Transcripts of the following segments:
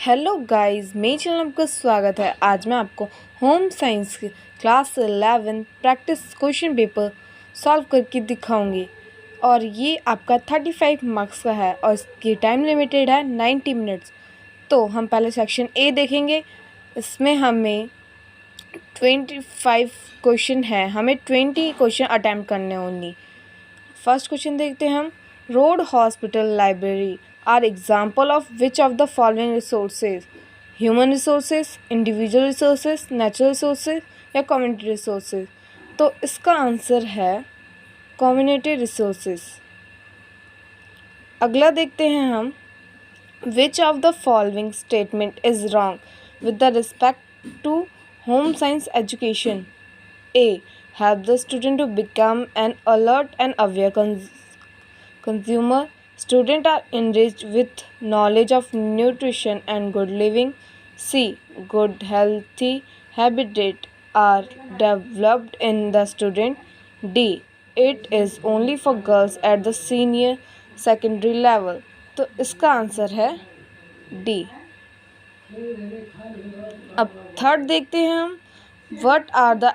Hello guys, मेरे channel आपका स्वागत है। आज मैं आपको होम साइंस की class 11 practice question paper solve करके दिखाऊंगी और ये आपका 35 मार्क्स का है और इसकी टाइम लिमिटेड है 90 मिनट्स। तो हम पहले सेक्शन ए देखेंगे। इसमें हमें 25 क्वेश्चन है, हमें 20 क्वेश्चन अटैम्प्ट करने होंगे। फर्स्ट क्वेश्चन देखते हैं हम। Road, hospital, library are example of which of the following resources? Human resources, individual resources, natural resources या कम्युनिटी रिसोर्सेज? तो इसका आंसर है कम्युनिटी रिसोर्सेज। अगला देखते हैं हम। Which of the following statement is wrong with the respect to home science education? A. Help the student to become an alert and aware consumer. Students are enriched with knowledge of nutrition and good living. C. Good healthy habits are developed in the student. D. It is only for girls at the senior secondary level. तो इसका answer है D. अब third देखते हैं हम। What are the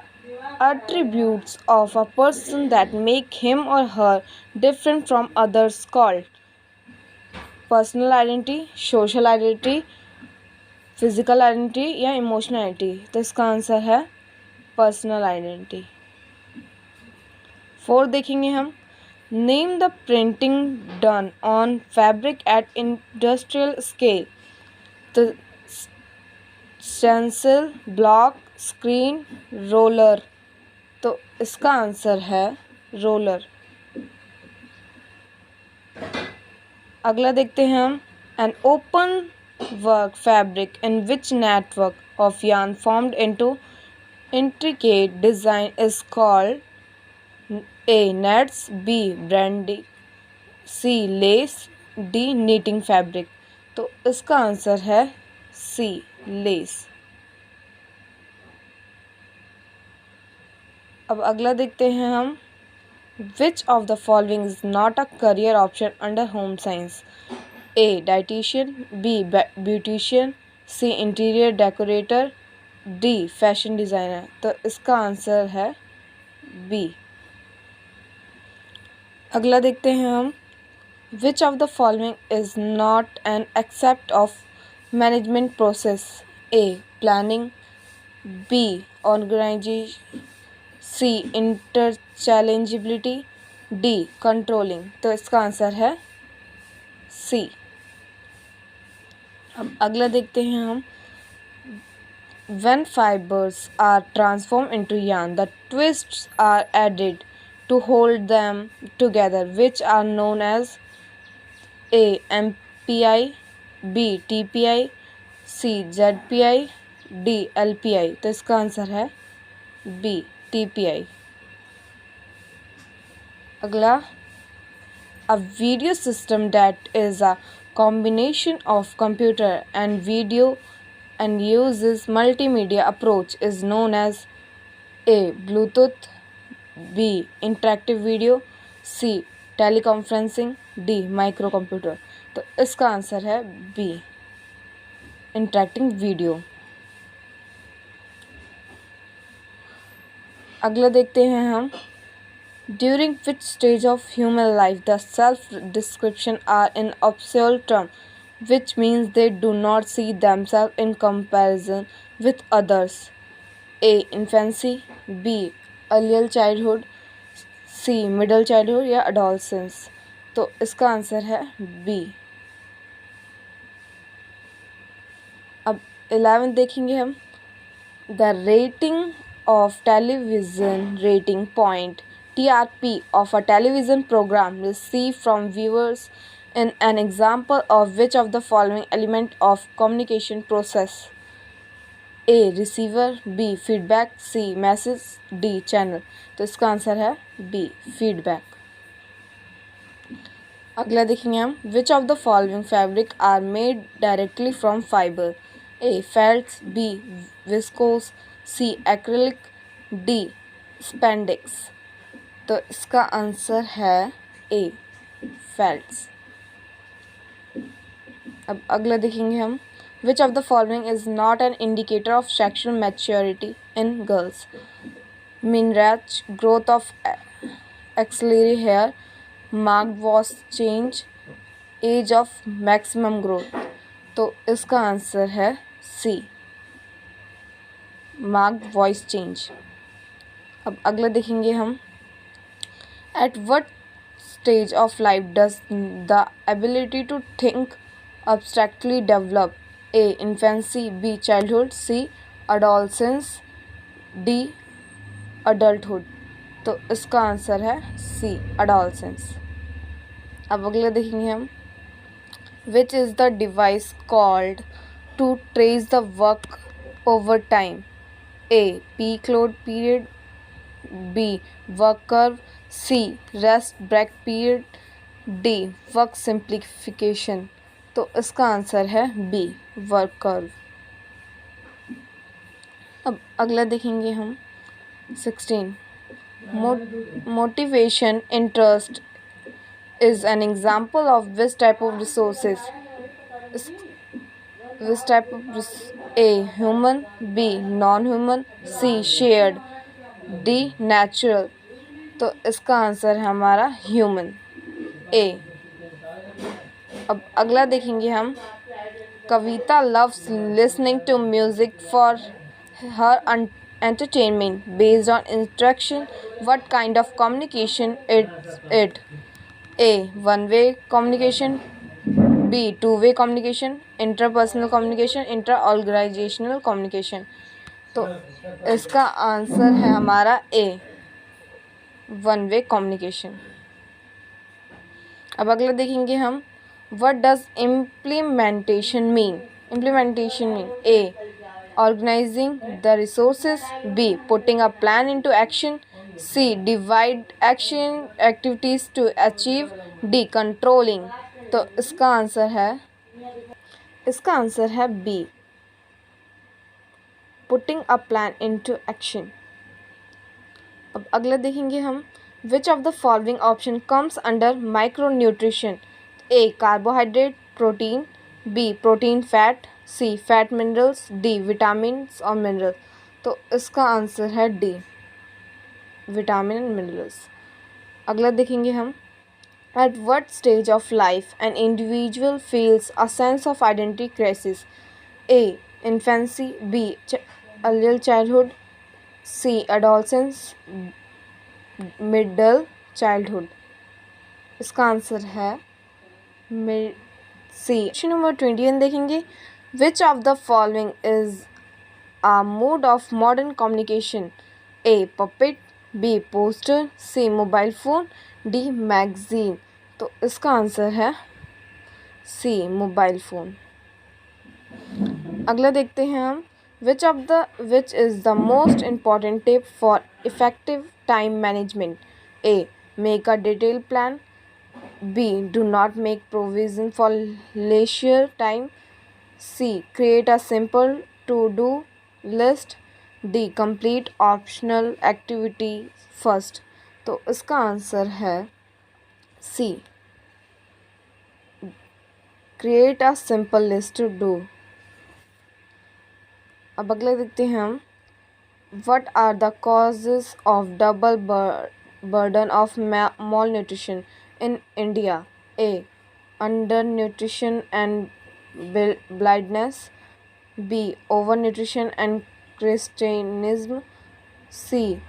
attributes of a person that make him or her different from others called? Personal identity, social identity, physical identity या emotional identity? तो इसका आंसर है personal identity। फोर्थ देखेंगे हम। Name the printing done on fabric at industrial scale. तो stencil, block, screen, roller. तो इसका answer है रोलर। अगला देखते हैं हम। An open work fabric in which network of yarn formed into intricate design is called? A. nets, B. branding, C. lace, D. knitting fabric। तो इसका आंसर है C. lace। अब अगला देखते हैं हम। Which of the following is not a career option under home science? A. Dietitian, B. Beautician, C. Interior decorator, D. Fashion designer. तो इसका आंसर है B। अगला देखते हैं हम। Which of the following is not an except of management process? A. Planning, B. Organisation, C. Interchangeability, D. Controlling. तो इसका answer है C। अब अगला देखते हैं हम। When fibers are transformed into yarn, the twists are added to hold them together, which are known as? A. MPI, B. TPI, C. ZPI, D. LPI। तो इसका आंसर है B. TPI। अगला। A video system that is a combination of computer and video and uses multimedia approach is known as? A. Bluetooth, B. interactive video, C. teleconferencing, D. microcomputer। तो इसका answer है B. Interacting video. अगला देखते हैं हम। During which stage of human life the self-description are in absolute term, which means they do not see themselves in comparison with others? A. infancy, B. early childhood, C. middle childhood या adolescence। तो इसका answer है B। अब 11 देखेंगे हम। The rating of television rating point TRP of a television program received from viewers in an example of which of the following element of communication process? A. receiver, B. feedback, C. message, D. channel। तो इसका answer है B. feedback। अगला देखेंगे हम। which of the following fabric are made directly from fiber? A. felts, B. viscose, C. acrylic, D. spandex। तो इसका answer है A. फेल्ट्स। अब अगला देखेंगे हम। Which of the following is not an indicator of sexual maturity in girls? Menarche, growth of axillary hair, marked voice change, age of maximum growth. तो इसका answer है सी, मार्क्ड वॉइस चेंज। अब अगला देखेंगे हम, at what stage of life does the ability to think abstractly develop? A. Infancy, B. Childhood, C. Adolescence, D. Adulthood। तो इसका answer है C. Adolescence। अब अगले देखेंगे हम, which is the device called to trace the work over time? A. Peak load period, B. Work curve, C. Rest break period, D. Work simplification। तो इसका answer है बी, वर्क कर्व। अब अगला देखेंगे हम 16, motivation interest is an example of which type of resources? Which type of, A human, B non human, C shared, D natural. तो इसका answer है हमारा ह्यूमन, ए। अब अगला देखेंगे हम, Kavita loves listening to music for her entertainment based on instruction. What kind of communication it? A one way communication, B two way communication, interpersonal communication, inter organizational communication. तो इसका आंसर है हमारा ए, वन वे कम्युनिकेशन। अब अगला देखेंगे हम, what does implementation mean? Implementation mean, A. Organizing the resources, B. Putting a plan into action, C. Divide action activities to achieve, D. Controlling। तो इसका आंसर है B, Putting a plan into action। अब अगला देखेंगे हम, which of the following option comes under micronutrition? A. Carbohydrate, protein, B. Protein, fat, C. Fat, minerals, D. Vitamins और minerals। तो इसका आंसर है D, विटामिन एंड मिनरल्स। अगला देखेंगे हम, eight what stage of life an individual feels a sense of identity crisis? A. Infancy, B. Early childhood, C. Adolescence, middle childhood। इसका answer है C. Question number 21 देखेंगे, which of the following is a mode of modern communication? A puppet, B poster, C mobile phone, D magazine. तो इसका answer है सी, mobile phone. अगला देखते हैं हम, which is the most important tip for effective time management? A make a detail plan, B. Do not make provision for leisure time, C. Create a simple to-do list, D. Complete optional activity first। तो इसका answer है C, create a simple list to do। अब अगले देखते हैं हम, what are the causes of double burden of malnutrition in India? A. Undernutrition and blindness, B. Overnutrition and Christianism, C.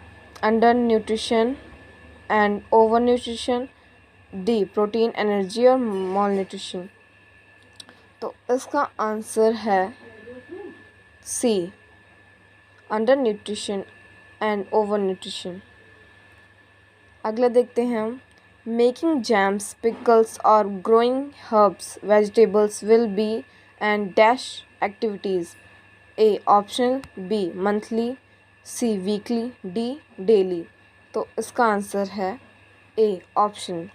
Undernutrition and overnutrition, D. Protein, energy और malnutrition। तो इसका answer है C, Undernutrition and overnutrition। अगला देखते हैं हम, making jams, pickles और growing herbs vegetables will be and dash activities? A optional, B monthly, C weekly, D daily. तो इसका आंसर है ए ऑप्शन।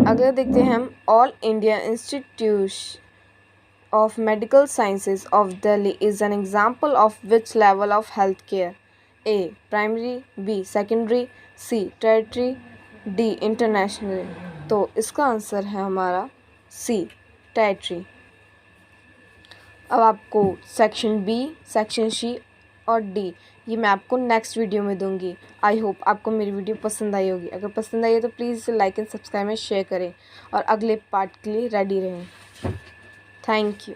अगला देखते हैं हम, all India institute of Medical Sciences of Delhi is an example of which level of health care? A. Primary, B. Secondary, C. Tertiary, D. International। तो इसका answer है हमारा C, टेरिटरी। अब आपको सेक्शन बी, सेक्शन सी और D ये मैं आपको नेक्स्ट वीडियो में दूंगी। आई होप आपको मेरी वीडियो पसंद आई होगी। अगर पसंद आई है तो प्लीज़ इसे लाइक एंड सब्सक्राइब में शेयर करें और अगले पार्ट के लिए रेडी रहें। Thank you.